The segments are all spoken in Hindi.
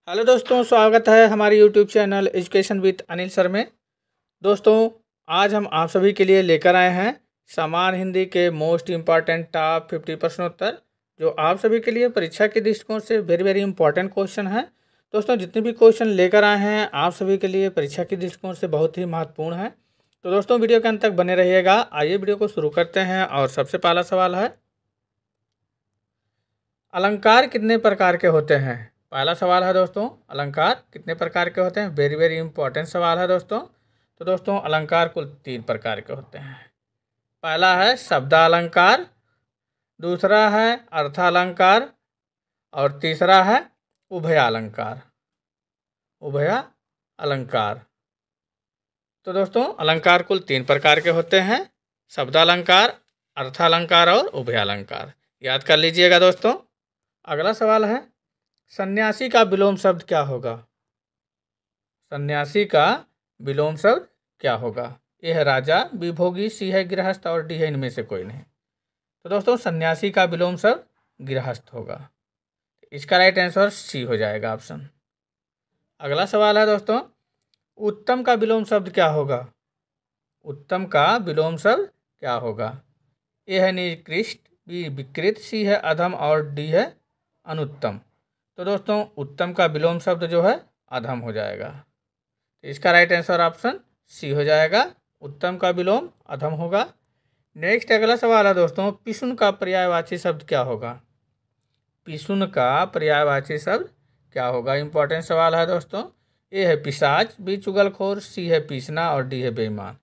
हेलो दोस्तों, स्वागत है हमारे YouTube channel education with Anil sir में। दोस्तों, आज हम आप सभी के लिए लेकर आए हैं सामान्य हिंदी के मोस्ट इम्पॉर्टेंट टॉप 50 प्रश्नोत्तर, जो आप सभी के लिए परीक्षा के दृष्टिकोण से वेरी वेरी इंपॉर्टेंट क्वेश्चन है। दोस्तों, जितने भी क्वेश्चन लेकर आए हैं आप सभी के लिए परीक्षा के दृष्टिकोण से बहुत ही महत्वपूर्ण है। तो दोस्तों, वीडियो के अंत तक बने रहिएगा। आइए वीडियो को शुरू करते हैं। और सबसे पहला सवाल है, अलंकार कितने प्रकार के होते हैं? पहला सवाल है दोस्तों, अलंकार कितने प्रकार के होते हैं? वेरी वेरी इंपॉर्टेंट सवाल है दोस्तों। तो दोस्तों, अलंकार कुल 3 प्रकार के होते हैं। पहला है शब्दालंकार, दूसरा है अर्थालंकार और तीसरा है उभयालंकार। उभयालंकार। तो दोस्तों, अलंकार कुल 3 प्रकार के होते हैं, शब्दालंकार, अर्थालंकार और उभयालंकार। याद कर लीजिएगा दोस्तों। अगला सवाल है, सन्यासी का विलोम शब्द क्या होगा? सन्यासी का विलोम शब्द क्या होगा? ए है राजा, बी भोगी, सी है गृहस्थ और डी है इनमें से कोई नहीं। तो दोस्तों, सन्यासी का विलोम शब्द गृहस्थ होगा। इसका राइट आंसर सी हो जाएगा ऑप्शन। अगला सवाल है दोस्तों, उत्तम का विलोम शब्द क्या होगा? उत्तम का विलोम शब्द क्या होगा? ए है निकृष्ट, बी विकृत, सी है अधम और डी है अनुत्तम। तो दोस्तों, उत्तम का विलोम शब्द जो है अधम हो जाएगा। तो इसका राइट आंसर ऑप्शन सी हो जाएगा, उत्तम का विलोम अधम होगा। नेक्स्ट अगला सवाल है दोस्तों, पिशुन का पर्यायवाची शब्द क्या होगा? पिशुन का पर्यायवाची शब्द क्या होगा? इंपॉर्टेंट सवाल है दोस्तों। ए है पिशाच, बी चुगलखोर, सी है पीसना और डी है बेईमान।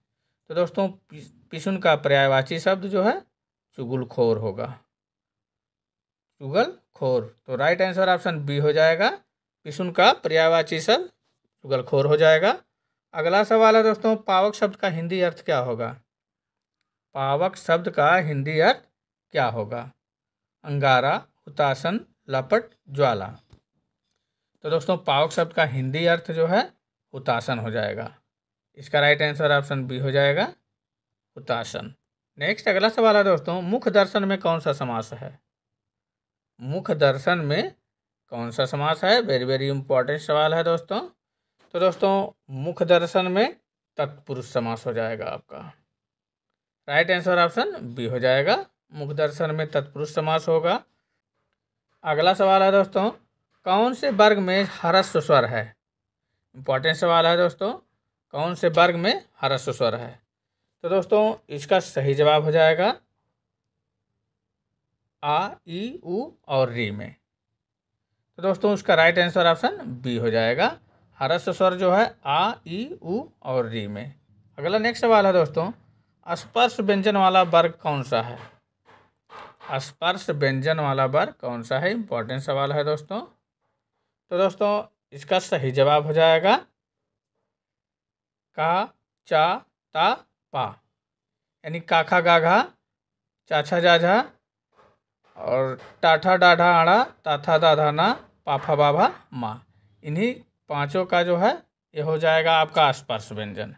तो दोस्तों, पिशुन का पर्यायवाची शब्द जो है चुगलखोर होगा। चुगलखोर। तो राइट आंसर ऑप्शन बी हो जाएगा, पिशुन का पर्यायवाची शब्द चुगलखोर हो जाएगा। अगला सवाल है दोस्तों, पावक शब्द का हिंदी अर्थ क्या होगा? पावक शब्द का हिंदी अर्थ क्या होगा? अंगारा, हुतासन, लपट, ज्वाला। तो दोस्तों, पावक शब्द का हिंदी अर्थ जो है हुतासन हो जाएगा। इसका राइट आंसर ऑप्शन बी हो जाएगा, हुतासन। नेक्स्ट अगला सवाल है दोस्तों, मुख दर्शन में कौन सा समास है? मुख दर्शन में कौन सा समास है? वेरी वेरी इंपॉर्टेंट सवाल है दोस्तों। तो दोस्तों, मुख दर्शन में तत्पुरुष समास हो जाएगा आपका। राइट आंसर ऑप्शन बी हो जाएगा, मुख दर्शन में तत्पुरुष समास होगा। अगला सवाल है दोस्तों, कौन से वर्ग में ह्रस्व स्वर है? इंपॉर्टेंट सवाल है दोस्तों, कौन से वर्ग में ह्रस्व स्वर है? तो दोस्तों, इसका सही जवाब हो जाएगा आ, ई, उ और री में। तो दोस्तों, उसका राइट आंसर ऑप्शन बी हो जाएगा, ह्रस्व स्वर जो है आ, ई, उ और री में। अगला नेक्स्ट सवाल है दोस्तों, स्पर्श व्यंजन वाला वर्ग कौन सा है? स्पर्श व्यंजन वाला वर्ग कौन सा है? इंपॉर्टेंट सवाल है दोस्तों। तो दोस्तों, इसका सही जवाब हो जाएगा का, चा, ता, पा, यानी काखा गाघा, चाछा जाझा और टाठा डाढ़ा आड़ा, ताथा दाधा ना, पाफा बाभा माँ। इन्हीं पांचों का जो है ये हो जाएगा आपका स्पर्श व्यंजन।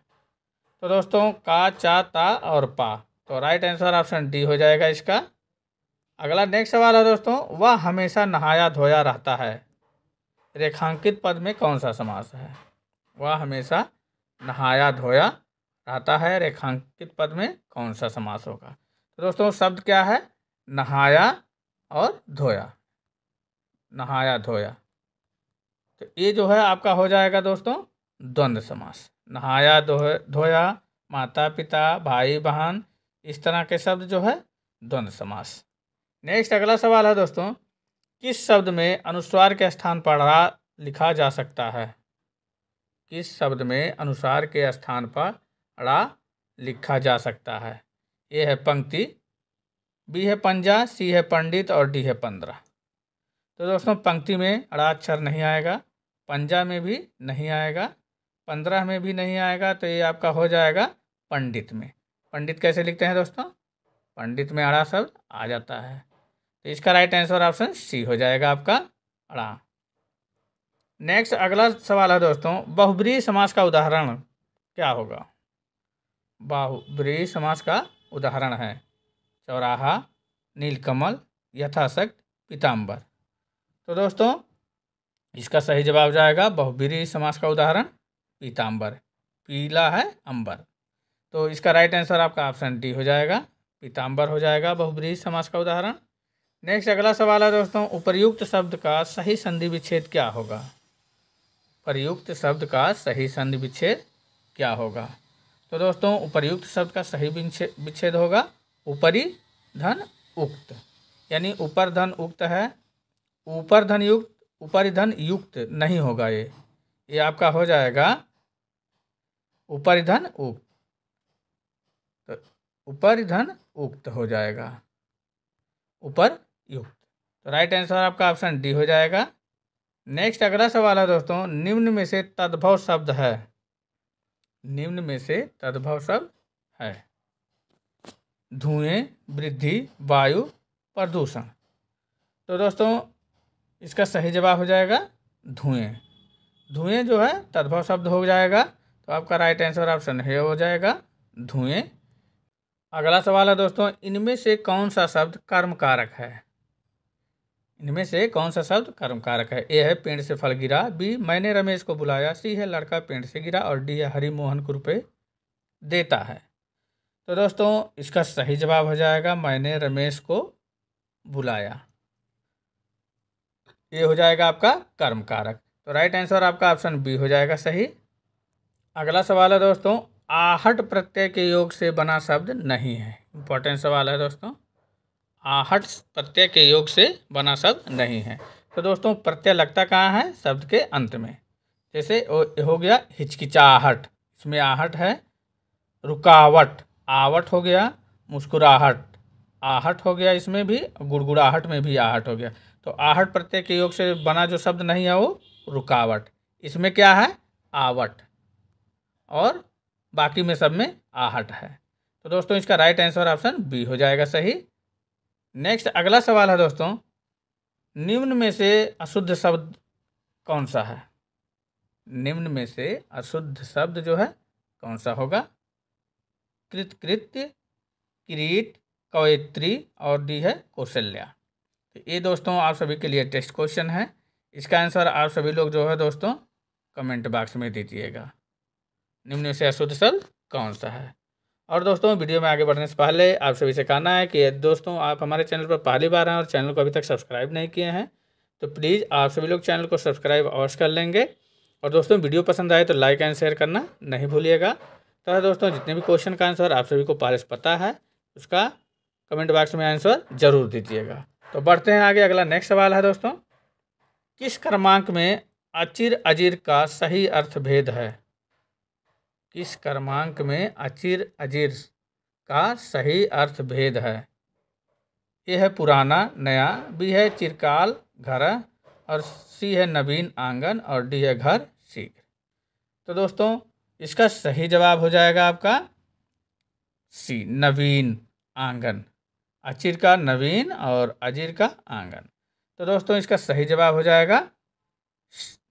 तो दोस्तों, का, चा, ता और पा। तो राइट आंसर ऑप्शन डी हो जाएगा इसका। अगला नेक्स्ट सवाल है दोस्तों, वह हमेशा नहाया धोया रहता है, रेखांकित पद में कौन सा समास है? वह हमेशा नहाया धोया रहता है, रेखांकित पद में कौन सा समास होगा? तो दोस्तों, शब्द क्या है? नहाया और धोया, नहाया धोया। तो ये जो है आपका हो जाएगा दोस्तों द्वंद्व समास। नहाया धोया, माता पिता, भाई बहन, इस तरह के शब्द जो है द्वंद्व समास। नेक्स्ट अगला सवाल है दोस्तों, किस शब्द में अनुस्वार के स्थान पर रा लिखा जा सकता है? किस शब्द में अनुस्वार के स्थान पर रा लिखा जा सकता है? ए है पंक्ति, बी है पंजा, सी है पंडित और डी है 15। तो दोस्तों, पंक्ति में अड़ा अक्षर नहीं आएगा, पंजा में भी नहीं आएगा, 15 में भी नहीं आएगा। तो ये आपका हो जाएगा पंडित में। पंडित कैसे लिखते हैं दोस्तों? पंडित में अड़ा शब्द आ जाता है। तो इसका राइट आंसर ऑप्शन सी हो जाएगा आपका, अड़ा। नेक्स्ट अगला सवाल है दोस्तों, बहुब्रीहि समास का उदाहरण क्या होगा? बहुब्रीहि समास का उदाहरण है चौराहा, नीलकमल, यथाशक्ति, पीताम्बर। तो दोस्तों, इसका सही जवाब हो जाएगा बहुब्रीहि समास का उदाहरण पीताम्बर। पीला है अंबर, तो इसका राइट आंसर आपका ऑप्शन डी हो जाएगा, पीताम्बर हो जाएगा बहुब्रीहि समास का उदाहरण। नेक्स्ट अगला सवाल है दोस्तों, उपर्युक्त शब्द का सही संधि विच्छेद क्या होगा? उपर्युक्त शब्द का सही संधि विच्छेद क्या होगा? तो दोस्तों उपर्युक्त शब्द का सही विच्छेद होगा ऊपरी धन उक्त, यानी ऊपर धन उक्त है, ऊपर धन युक्त, ऊपरी धन युक्त नहीं होगा, ये आपका हो जाएगा ऊपरी धन उक्त, तो ऊपरी धन उक्त हो जाएगा, ऊपर युक्त। तो राइट आंसर आपका ऑप्शन डी हो जाएगा। नेक्स्ट अगला सवाल है दोस्तों, निम्न में से तद्भव शब्द है, निम्न में से तद्भव शब्द है धुएं, वृद्धि, वायु, प्रदूषण। तो दोस्तों इसका सही जवाब हो जाएगा धुएं। धुएं जो है तद्भव शब्द हो जाएगा, तो आपका राइट आंसर ऑप्शन है हो जाएगा धुएं। अगला सवाल है दोस्तों, इनमें से कौन सा शब्द कर्म कारक है? इनमें से कौन सा शब्द कर्म कारक है? ए है पेड़ से फल गिरा, बी मैंने रमेश को बुलाया, सी है लड़का पेड़ से गिरा, और डी है हरिमोहन को रुपये देता है। तो दोस्तों इसका सही जवाब हो जाएगा मैंने रमेश को बुलाया, ये हो जाएगा आपका कर्म कारक। तो राइट आंसर आपका ऑप्शन बी हो जाएगा सही। अगला सवाल है दोस्तों, आहट प्रत्यय के योग से बना शब्द नहीं है। इंपॉर्टेंट सवाल है दोस्तों, आहट प्रत्यय के योग से बना शब्द नहीं है। तो दोस्तों प्रत्यय लगता कहाँ है? शब्द के अंत में, जैसे हो गया हिचकिचाहट, इसमें आहट है, रुकावट, आवट हो गया, मुस्कुराहट, आहट हो गया, इसमें भी गुड़गुड़ाहट में भी आहट हो गया। तो आहट प्रत्यय के योग से बना जो शब्द नहीं है वो रुकावट, इसमें क्या है? आवट, और बाकी में सब में आहट है। तो दोस्तों इसका राइट आंसर ऑप्शन बी हो जाएगा सही। नेक्स्ट अगला सवाल है दोस्तों, निम्न में से अशुद्ध शब्द कौन सा है? निम्न में से अशुद्ध शब्द जो है कौन सा होगा? कृतकृत्य, किरीट, कवयित्री, और डी है कौशल्या। तो ये दोस्तों आप सभी के लिए टेस्ट क्वेश्चन है, इसका आंसर आप सभी लोग जो है दोस्तों कमेंट बॉक्स में दीजिएगा, निम्न में से अशुद्ध शब्द कौन सा है। और दोस्तों वीडियो में आगे बढ़ने से पहले आप सभी से कहना है कि दोस्तों आप हमारे चैनल पर पहली बार हैं और चैनल को अभी तक सब्सक्राइब नहीं किए हैं, तो प्लीज़ आप सभी लोग चैनल को सब्सक्राइब अवश्य कर लेंगे। और दोस्तों वीडियो पसंद आए तो लाइक एंड शेयर करना नहीं भूलिएगा। तो दोस्तों जितने भी क्वेश्चन का आंसर आप सभी को पहले से पता है, उसका कमेंट बॉक्स में आंसर जरूर दीजिएगा। तो बढ़ते हैं आगे। अगला नेक्स्ट सवाल है दोस्तों, किस क्रमांक में अचिर अजीर का सही अर्थ भेद है? किस क्रमांक में अचिर अजीर का सही अर्थ भेद है? ए है पुराना नया, बी है चिरकाल घर, और सी है नवीन आंगन, और डी है घर शीघ्र। तो दोस्तों इसका सही जवाब हो जाएगा आपका सी, नवीन आंगन। अचिर का नवीन और अजीर का आंगन। तो दोस्तों इसका सही जवाब हो जाएगा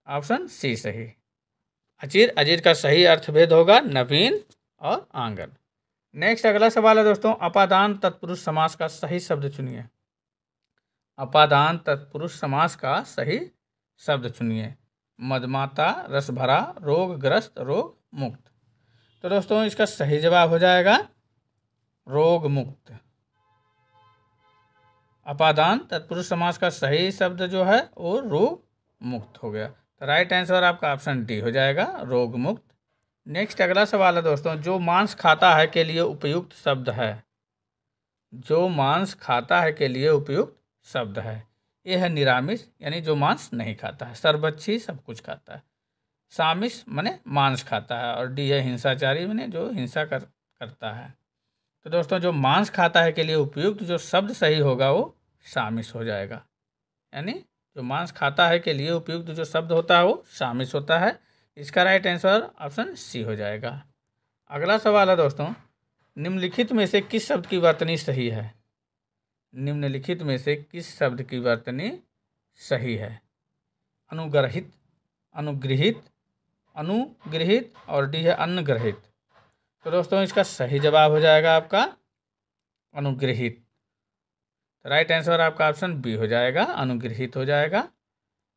ऑप्शन सी सही। अचिर अजीर का सही अर्थभेद होगा नवीन और आंगन। नेक्स्ट अगला सवाल है दोस्तों, अपादान तत्पुरुष समास का सही शब्द चुनिए। अपादान तत्पुरुष समास का सही शब्द चुनिए। मदमाता, रसभरा, रोगग्रस्त, रोग मुक्त। तो दोस्तों इसका सही जवाब हो जाएगा रोग मुक्त। अपादान तत्पुरुष समास का सही शब्द जो है वो रोग मुक्त हो गया। तो राइट आंसर आपका ऑप्शन डी हो जाएगा रोग मुक्त। नेक्स्ट अगला सवाल है दोस्तों, जो मांस खाता है के लिए उपयुक्त शब्द है। जो मांस खाता है के लिए उपयुक्त शब्द है। ये है निरामिष, यानी जो मांस नहीं खाता है। सर्वभक्षी सब कुछ खाता है। सामिष माने मांस खाता है, और डी है हिंसाचारी माने जो हिंसा करता है। तो दोस्तों जो मांस खाता है के लिए उपयुक्त जो शब्द सही होगा वो सामिष हो जाएगा, यानी जो मांस खाता है के लिए उपयुक्त जो शब्द होता है वो सामिष होता है। इसका राइट आंसर ऑप्शन सी हो जाएगा। अगला सवाल है दोस्तों, निम्नलिखित में से किस शब्द की वर्तनी सही है? निम्नलिखित में से किस शब्द की वर्तनी सही है? अनुग्रहित, अनुगृहित, अनुगृहित, और डी है अन्नग्रहित। तो दोस्तों इसका सही जवाब हो जाएगा आपका अनुगृहित। राइट आंसर आपका ऑप्शन बी हो जाएगा, अनुगृहित हो जाएगा।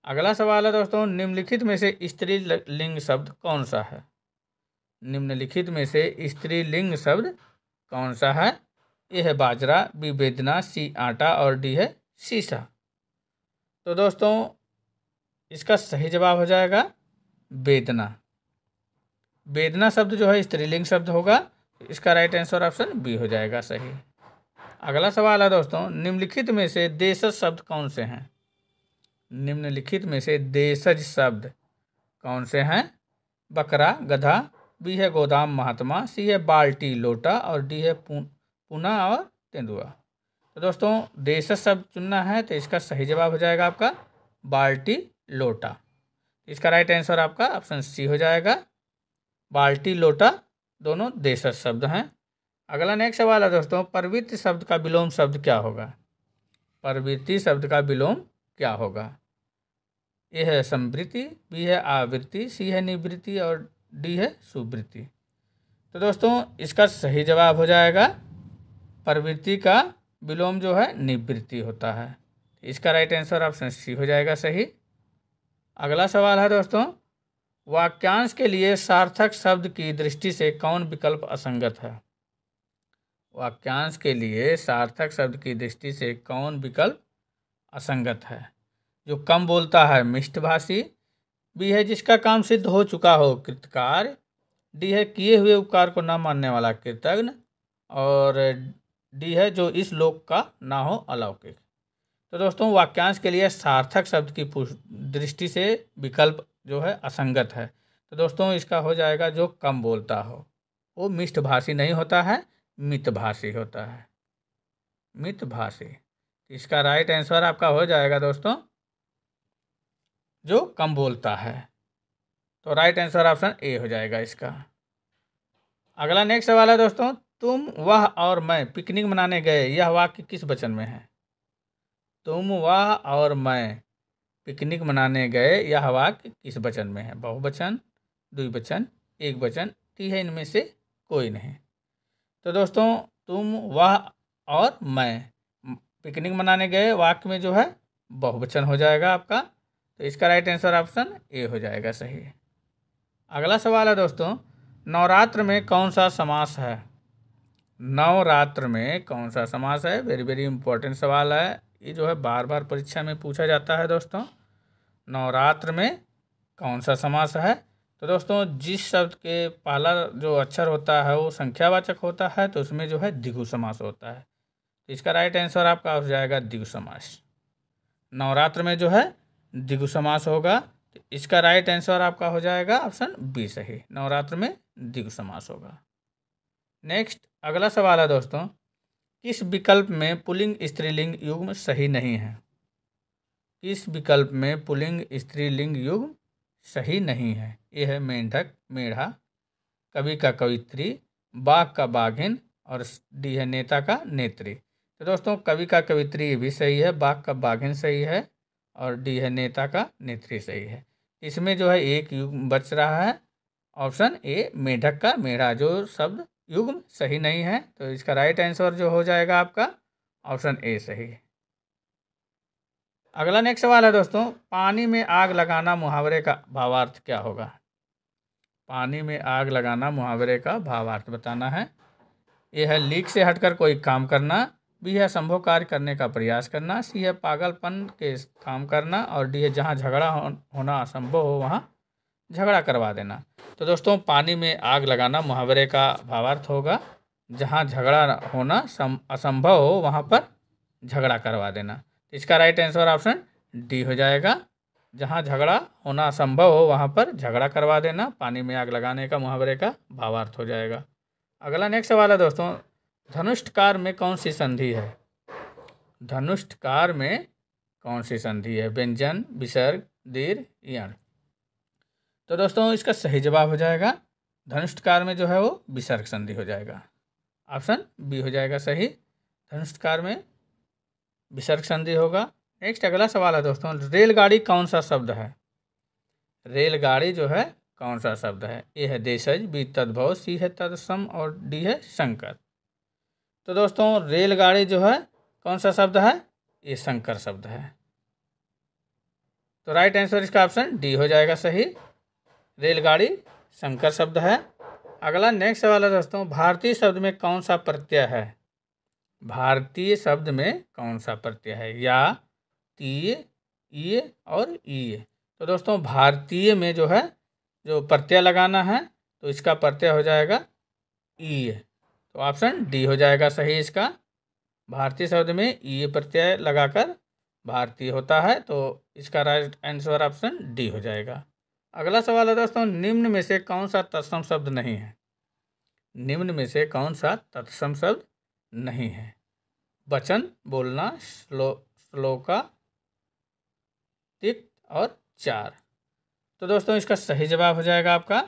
अगला सवाल है दोस्तों, निम्नलिखित में से स्त्रीलिंग शब्द कौन सा है? निम्नलिखित में से स्त्रीलिंग शब्द कौन सा है? ए है बाजरा, बी वेदना, सी आटा और डी है शीशा। तो दोस्तों इसका सही जवाब हो जाएगा वेदना। वेदना शब्द जो है स्त्रीलिंग शब्द होगा, इसका राइट आंसर ऑप्शन बी हो जाएगा सही। अगला सवाल है दोस्तों, निम्नलिखित में से देशज शब्द कौन से हैं? निम्नलिखित में से देशज शब्द कौन से हैं? बकरा, गधा, बी है गोदाम महात्मा, सी है बाल्टी लोटा और डी है पुना और तेंदुआ। तो दोस्तों देशज शब्द चुनना है तो इसका सही जवाब हो जाएगा आपका बाल्टी लोटा। इसका राइट आंसर आपका ऑप्शन सी हो जाएगा, बाल्टी लोटा दोनों देशज शब्द हैं। अगला नेक्स्ट सवाल है दोस्तों, प्रवृत्ति शब्द का विलोम शब्द क्या होगा? प्रवृत्ति शब्द का विलोम क्या होगा? ए है संवृत्ति, बी है आवृत्ति, सी है निवृत्ति और डी है सुवृत्ति। तो दोस्तों इसका सही जवाब हो जाएगा प्रवृत्ति का विलोम जो है निवृत्ति होता है। इसका राइट आंसर ऑप्शन सी हो जाएगा सही। अगला सवाल है दोस्तों, वाक्यांश के लिए सार्थक शब्द की दृष्टि से कौन विकल्प असंगत है? वाक्यांश के लिए सार्थक शब्द की दृष्टि से कौन विकल्प असंगत है? जो कम बोलता है मिष्टभाषी, बी है जिसका काम सिद्ध हो चुका हो कृतकार, डी है किए हुए उपकार को न मानने वाला कृतज्ञ और डी है जो इस लोक का ना हो अलौकिक। तो दोस्तों वाक्यांश के लिए सार्थक शब्द की दृष्टि से विकल्प जो है असंगत है। तो दोस्तों इसका हो जाएगा जो कम बोलता हो, वो मिष्टभाषी नहीं होता है, मितभाषी होता है, मितभाषी। इसका राइट आंसर आपका हो जाएगा दोस्तों जो कम बोलता है। तो राइट आंसर ऑप्शन ए हो जाएगा इसका। अगला नेक्स्ट सवाल है दोस्तों, तुम वह और मैं पिकनिक मनाने गए, यह वाक्य किस वचन में है? तुम वह और मैं पिकनिक मनाने गए, यह वाक्य किस वचन में है? बहुवचन, द्विवचन, एक वचन, टी है इनमें से कोई नहीं। तो दोस्तों तुम वह और मैं पिकनिक मनाने गए वाक्य में जो है बहुवचन हो जाएगा आपका। तो इसका राइट आंसर ऑप्शन ए हो जाएगा सही। अगला सवाल है दोस्तों, नवरात्र में कौन सा समास है? नवरात्र में कौन सा समास है? वेरी वेरी इंपॉर्टेंट सवाल है, ये जो है बार बार परीक्षा में पूछा जाता है दोस्तों। नवरात्र में कौन सा समास है? तो दोस्तों जिस शब्द के पहला जो अक्षर होता है वो संख्यावाचक होता है तो उसमें जो है द्विगु समास होता है। इसका राइट आंसर आपका हो जाएगा द्विगु समास। नवरात्र में जो है द्विगु समास होगा, तो इसका राइट आंसर आपका हो जाएगा ऑप्शन बी सही, नवरात्र में द्विगु समास होगा। नेक्स्ट अगला सवाल है दोस्तों, किस विकल्प में पुल्लिंग स्त्रीलिंग युग्म सही नहीं है? किस विकल्प में पुल्लिंग स्त्रीलिंग युग्म सही नहीं है? ये है मेंढक, मेढ़ा, कवि का कवित्री, बाघ का बाघिन और डी है नेता का नेत्री। तो दोस्तों कवि का कवित्री भी सही है, बाघ का बाघिन सही है और डी है नेता का नेत्री सही है। इसमें जो है एक युग्म बच रहा है, ऑप्शन ए मेढक का मेढ़ा जो शब्द युग्म सही नहीं है। तो इसका राइट आंसर जो हो जाएगा आपका ऑप्शन ए सही। अगला नेक्स्ट सवाल है दोस्तों, पानी में आग लगाना मुहावरे का भावार्थ क्या होगा? पानी में आग लगाना मुहावरे का भावार्थ बताना है। ए है लीक से हटकर कोई काम करना, बी है संभव कार्य करने का प्रयास करना, सी है पागलपन के काम करना और डी है जहाँ झगड़ा होना असंभव हो वहाँ झगड़ा करवा देना। तो दोस्तों पानी में आग लगाना मुहावरे का भावार्थ होगा जहाँ झगड़ा होना असंभव हो वहाँ पर झगड़ा करवा देना। इसका राइट आंसर ऑप्शन डी हो जाएगा, जहाँ झगड़ा होना असंभव हो वहाँ पर झगड़ा करवा देना पानी में आग लगाने का मुहावरे का भावार्थ हो जाएगा। अगला नेक्स्ट सवाल है दोस्तों, धनुष्टकार में कौन सी संधि है? धनुष्टकार में कौन सी संधि है? व्यंजन, विसर्ग, दीर्घ, यण। तो दोस्तों इसका सही जवाब हो जाएगा धनुष्टकार में जो है वो विसर्ग संधि हो जाएगा, ऑप्शन बी हो जाएगा सही, धनुष्टकार में विसर्ग संधि होगा। नेक्स्ट अगला सवाल है दोस्तों, रेलगाड़ी कौन सा शब्द है? रेलगाड़ी जो है कौन सा शब्द है? ए है देशज, बी तद्भव, सी है तत्सम और डी है शंकर। तो दोस्तों रेलगाड़ी जो है कौन सा शब्द है? ये शंकर शब्द है। तो राइट आंसर इसका ऑप्शन डी हो जाएगा सही। रेलगाड़ी संकर शब्द है। अगला नेक्स्ट सवाल है दोस्तों, भारतीय शब्द में कौन सा प्रत्यय है? भारतीय शब्द में कौन सा प्रत्यय है? या, तीय, ईय और ईय। तो दोस्तों भारतीय में जो है जो प्रत्यय लगाना है तो इसका प्रत्यय हो जाएगा ईय। तो ऑप्शन डी हो जाएगा सही इसका। भारतीय शब्द में ईय प्रत्यय लगाकर भारतीय होता है, तो इसका राइट आंसर ऑप्शन डी हो जाएगा। अगला सवाल है दोस्तों, निम्न में से कौन सा तत्सम शब्द नहीं है? निम्न में से कौन सा तत्सम शब्द नहीं है? वचन, बोलना, श्लोका, तिक्त और चार। तो दोस्तों इसका सही जवाब हो जाएगा आपका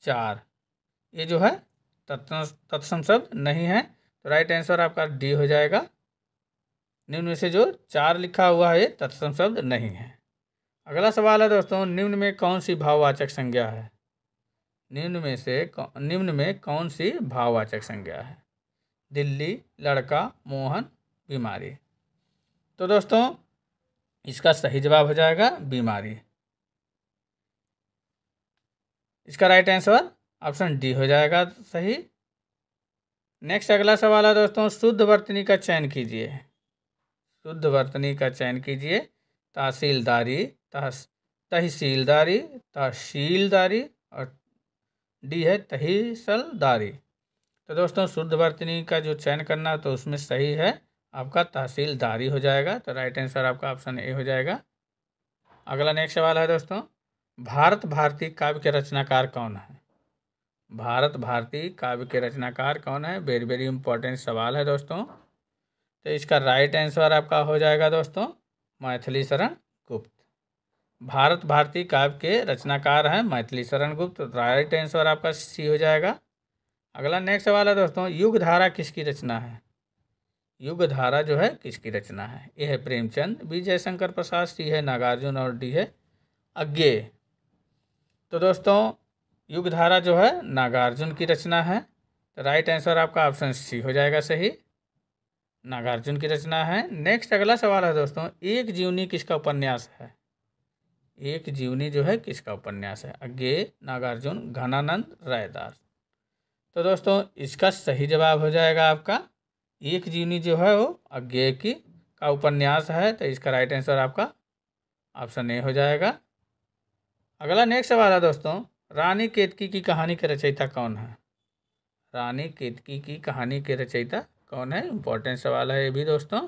चार। ये जो है तत्सम शब्द नहीं है, तो राइट आंसर आपका डी हो जाएगा। निम्न में से जो चार लिखा हुआ है ये तत्सम शब्द नहीं है। अगला सवाल है दोस्तों, निम्न में कौन सी भाववाचक संज्ञा है? निम्न में कौन सी भाववाचक संज्ञा है? दिल्ली, लड़का, मोहन, बीमारी। तो दोस्तों इसका सही जवाब हो जाएगा बीमारी। इसका राइट आंसर ऑप्शन डी हो जाएगा सही। नेक्स्ट अगला सवाल है दोस्तों, शुद्ध वर्तनी का चयन कीजिए। शुद्ध वर्तनी का चयन कीजिए। तहसीलदारी, तहसीलदारी, तहसीलदारी और डी है तहसीलदारी। तो दोस्तों शुद्ध वर्तनी का जो चयन करना है तो उसमें सही है आपका तहसीलदारी हो जाएगा। तो राइट आंसर आपका ऑप्शन ए हो जाएगा। अगला नेक्स्ट सवाल है दोस्तों, भारत भारती काव्य के रचनाकार कौन है? भारत भारती काव्य के रचनाकार कौन है? वेरी वेरी इंपॉर्टेंट सवाल है दोस्तों। तो इसका राइट आंसर आपका हो जाएगा दोस्तों मैथिली शरण गुप्त। भारत भारती काव्य के रचनाकार हैं मैथिली शरण गुप्त। राइट आंसर आपका सी हो जाएगा। अगला नेक्स्ट सवाल है दोस्तों, युग धारा किसकी रचना है? युग धारा जो है किसकी रचना है? ए है प्रेमचंद, बी जयशंकर प्रसाद, सी है नागार्जुन और डी है अज्ञेय। तो दोस्तों युग धारा जो है नागार्जुन की रचना है। तो राइट आंसर आपका ऑप्शन सी हो जाएगा सही। नागार्जुन की रचना है। नेक्स्ट अगला सवाल है दोस्तों, एक जीवनी किसका उपन्यास है? एक जीवनी जो है किसका उपन्यास है? अज्ञेय, नागार्जुन, घनानंद, रायदास। तो दोस्तों इसका सही जवाब हो जाएगा आपका एक जीवनी जो है वो अज्ञेय की का उपन्यास है। तो इसका राइट आंसर आपका ऑप्शन ए हो जाएगा। अगला नेक्स्ट सवाल है दोस्तों, रानी केतकी की कहानी के रचयिता कौन है? रानी केतकी की कहानी के रचयिता कौन है? इंपॉर्टेंट सवाल है ये भी दोस्तों।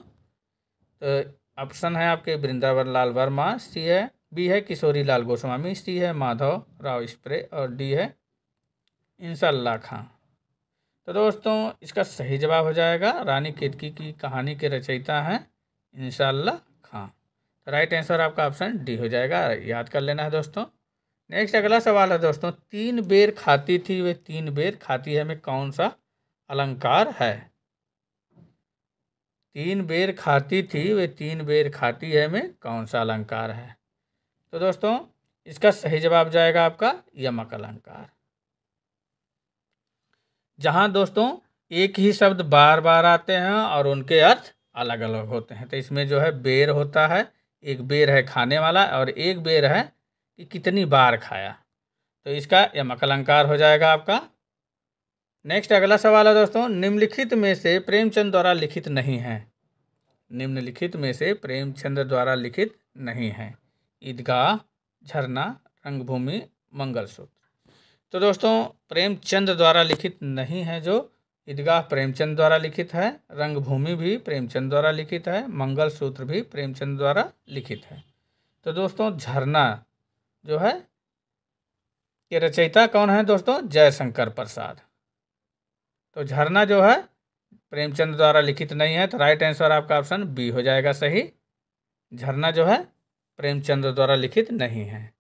तो ऑप्शन है आपके वृंदावन लाल वर्मा, सी है, बी है किशोरी लाल गोस्वामी, सी है माधव राव स्प्रे और डी है इंशाल्लाह खां। तो दोस्तों इसका सही जवाब हो जाएगा रानी केतकी की कहानी के रचयिता हैं इंशाल्लाह खां। तो राइट आंसर आपका ऑप्शन डी हो जाएगा, याद कर लेना है दोस्तों। नेक्स्ट अगला सवाल है दोस्तों, तीन बेर खाती थी वे तीन बेर खाती है में कौन सा अलंकार है? तीन बेर खाती थी वे तीन बेर खाती है में कौन सा अलंकार है? तो दोस्तों इसका सही जवाब जाएगा आपका यमक अलंकार। जहाँ दोस्तों एक ही शब्द बार बार आते हैं और उनके अर्थ अलग अलग होते हैं। तो इसमें जो है बेर होता है, एक बेर है खाने वाला और एक बेर है कि कितनी बार खाया। तो इसका यमक अलंकार हो जाएगा आपका। नेक्स्ट अगला सवाल है दोस्तों, निम्नलिखित में से प्रेमचंद द्वारा लिखित नहीं है। निम्नलिखित में से प्रेमचंद द्वारा लिखित नहीं है। ईदगाह, झरना, रंगभूमि, मंगलसूत्र। तो दोस्तों प्रेमचंद द्वारा लिखित नहीं है जो ईदगाह प्रेमचंद द्वारा लिखित है, रंगभूमि भी प्रेमचंद द्वारा लिखित है, मंगलसूत्र भी प्रेमचंद द्वारा लिखित है। तो दोस्तों झरना जो है के रचयिता कौन है दोस्तों? जयशंकर प्रसाद। तो झरना जो है प्रेमचंद द्वारा लिखित नहीं है। तो राइट आंसर आपका ऑप्शन बी हो जाएगा सही। झरना जो है प्रेमचंद द्वारा लिखित नहीं है।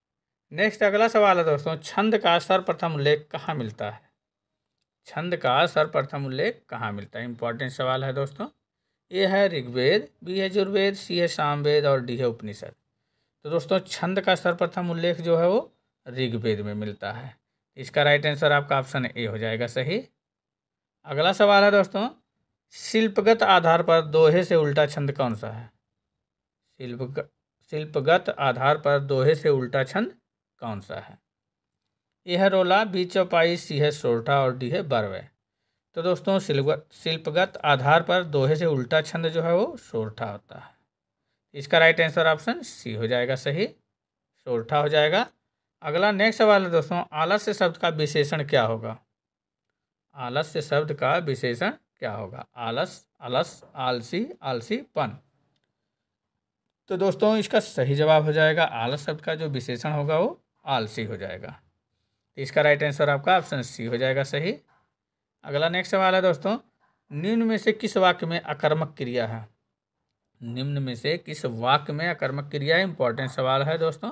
नेक्स्ट अगला सवाल है दोस्तों, छंद का सर्वप्रथम उल्लेख कहाँ मिलता है? छंद का सर्वप्रथम उल्लेख कहाँ मिलता है? इंपॉर्टेंट सवाल है दोस्तों। ए है ऋग्वेद, बी है यजुर्वेद, सी है सामवेद और डी है उपनिषद। तो दोस्तों छंद का सर्वप्रथम उल्लेख जो है वो ऋग्वेद में मिलता है। इसका राइट आंसर आपका ऑप्शन ए हो जाएगा सही। अगला सवाल है दोस्तों, शिल्पगत आधार पर दोहे से उल्टा छंद कौन सा है? शिल्पगत आधार पर दोहे से उल्टा छंद कौन सा है? ए है रोला, बी चौपाई, सी है सोरठा और डी है बरवे। तो दोस्तों शिल्पगत आधार पर दोहे से उल्टा छंद जो है वो सोरठा होता है। इसका राइट आंसर ऑप्शन सी हो जाएगा सही, सोरठा हो जाएगा। अगला नेक्स्ट सवाल है दोस्तों, आलस्य शब्द का विशेषण क्या होगा? आलस्य शब्द का विशेषण क्या होगा? आलस, अलस, आलसी, आलसीपन। तो दोस्तों इसका सही जवाब हो जाएगा आलस शब्द का जो विशेषण होगा वो आलसी हो जाएगा। इसका राइट आंसर आपका ऑप्शन सी हो जाएगा सही। अगला नेक्स्ट सवाल है दोस्तों, निम्न में से किस वाक्य में अकर्मक क्रिया है? निम्न में से किस वाक्य में अकर्मक क्रिया है? इंपॉर्टेंट सवाल है दोस्तों।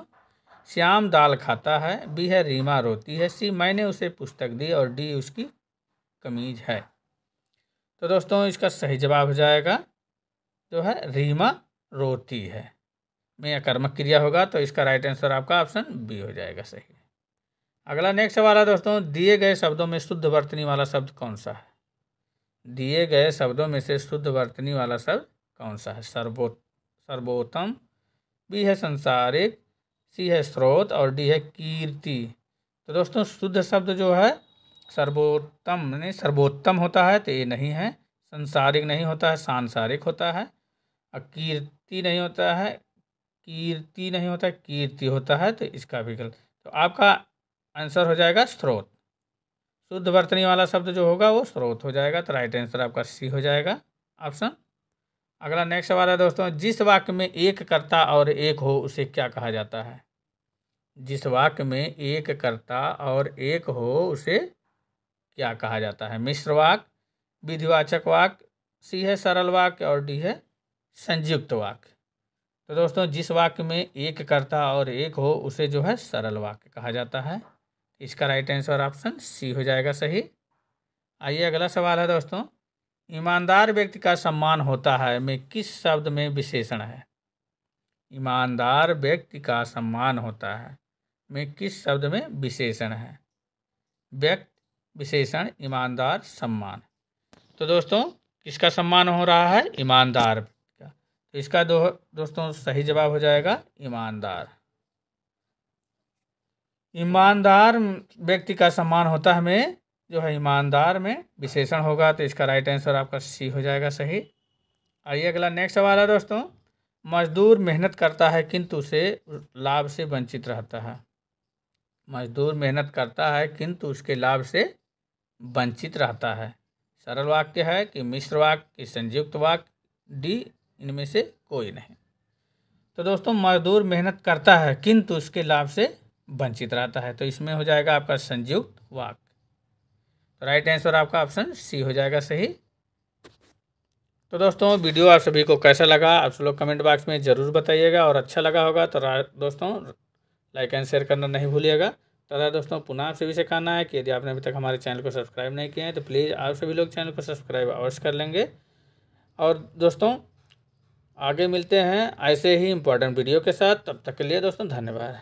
श्याम दाल खाता है, बी है रीमा रोती है, सी मैंने उसे पुस्तक दी और डी उसकी कमीज है। तो दोस्तों इसका सही जवाब हो जाएगा जो है रीमा रोती है में अकर्मक क्रिया होगा। तो इसका राइट आंसर आपका ऑप्शन बी हो जाएगा सही। अगला नेक्स्ट सवाल है दोस्तों, दिए गए शब्दों में शुद्ध वर्तनी वाला शब्द कौन सा है? दिए गए शब्दों में से शुद्ध वर्तनी वाला शब्द कौन सा है? सर्वोत्तम, बी है संसारिक, सी है स्रोत और डी है कीर्ति। तो दोस्तों शुद्ध शब्द जो है सर्वोत्तम होता है, तो ये नहीं है। संसारिक नहीं होता है, सांसारिक होता है। और कीर्ति नहीं होता है, कीर्ति होता है। तो इसका विकल्प, तो आपका आंसर हो जाएगा स्रोत। शुद्ध वर्तनी वाला शब्द जो होगा वो स्रोत हो जाएगा। तो राइट आंसर आपका सी हो जाएगा ऑप्शन। अगला नेक्स्ट सवाल है दोस्तों, जिस वाक्य में एक कर्ता और एक हो उसे क्या कहा जाता है? जिस वाक्य में एक कर्ता और एक हो उसे क्या कहा जाता है? मिश्र वाक्य, विधिवाचक वाक्य, सी है सरल वाक्य और डी है संयुक्त वाक्य। तो दोस्तों जिस वाक्य में एक कर्ता और एक हो उसे जो है सरल वाक्य कहा जाता है। इसका राइट आंसर ऑप्शन सी हो जाएगा सही। आइए अगला सवाल है दोस्तों, ईमानदार व्यक्ति का सम्मान होता है में किस शब्द में विशेषण है? ईमानदार व्यक्ति का सम्मान होता है में किस शब्द में विशेषण है? व्यक्ति, विशेषण, ईमानदार, सम्मान। तो दोस्तों किसका सम्मान हो रहा है? ईमानदार का। तो इसका दोस्तों सही जवाब हो जाएगा ईमानदार। ईमानदार व्यक्ति का सम्मान होता है में जो है ईमानदार में विशेषण होगा। तो इसका राइट आंसर आपका सी हो जाएगा सही। आइए अगला नेक्स्ट सवाल है दोस्तों, मजदूर मेहनत करता है किंतु उसे लाभ से वंचित रहता है। मजदूर मेहनत करता है किंतु उसके लाभ से वंचित रहता है। सरल वाक्य है कि मिश्र वाक्य कि संयुक्त वाक्य, डी इनमें से कोई नहीं। तो दोस्तों मजदूर मेहनत करता है किंतु उसके लाभ से वंचित रहता है। तो इसमें हो जाएगा आपका संयुक्त वाक्य। तो राइट आंसर आपका ऑप्शन सी हो जाएगा सही। तो दोस्तों वीडियो आप सभी को कैसा लगा आप सब लोग कमेंट बॉक्स में ज़रूर बताइएगा, और अच्छा लगा होगा तो दोस्तों लाइक एंड शेयर करना नहीं भूलिएगा। तथा दोस्तों पुनः आप सभी से कहना है कि यदि आपने अभी तक हमारे चैनल को सब्सक्राइब नहीं किया है तो प्लीज़ आप सभी लोग चैनल को सब्सक्राइब अवश्य कर लेंगे। और दोस्तों आगे मिलते हैं ऐसे ही इम्पोर्टेंट वीडियो के साथ, तब तक के लिए दोस्तों धन्यवाद।